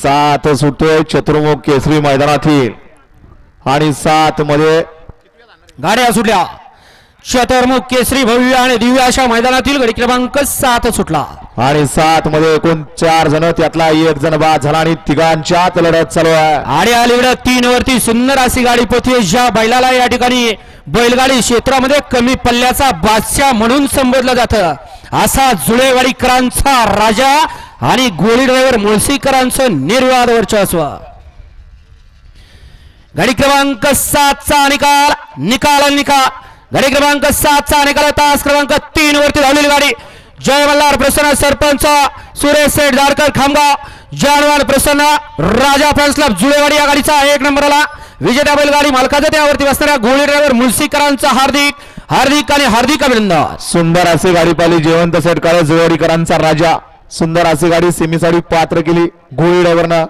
7 सुटतोय चतुर्मुख केसरी मैदानातील आणि 7 मध्ये गाड्या सुटल्या चतुर्मुख केसरी भव्य आणि दिव्य अशा मैदानातील गडी क्रमांक 7 सुटला आणि 7 मध्ये एकूण 4 जण त्यातला एक जण बाद झाला आणि तिघांच्यात लढत चालू आहे आणि अलीकडे 3 वरती सुंदर अशी गाडी पोथी ज्या बैलाला या ठिकाणी बैलगाडी क्षेत्रामध्ये कमी पल्ल्याचा बादशाह म्हणून संबोधलं जातं असा जुळेवाडीकरांचा राजा आणि गोळी ड्रायव्हर मुळशीकरांचं निर्वाद वर्चस्व गाडी क्रमांक 7 चा निकाल गाडी क्रमांक 7 चा निकाल तास क्रमांक 3 वरती धावलेली गाडी जय मल्हार प्रसन्न सरपंच सुरेश सेठ दारकर खामगाव जानवान प्रसन्न राजा फॅन्स क्लब जुळेवाडी या गाडीचा 1 नंबरला विजेता बैलगाडी मालकाचा त्यावरती बसणाऱ्या गोळी ड्रायव्हर मुळशीकरांचा हार्दिक अभिनंदन सुंदर अशी गाडी पाहिली जयवंत सेठ काळे जुळेवाडीकरांचा राजा सुंदर अशी गाडी सेमीसाठी पात्र केली गोळी ड्रायव्हरनं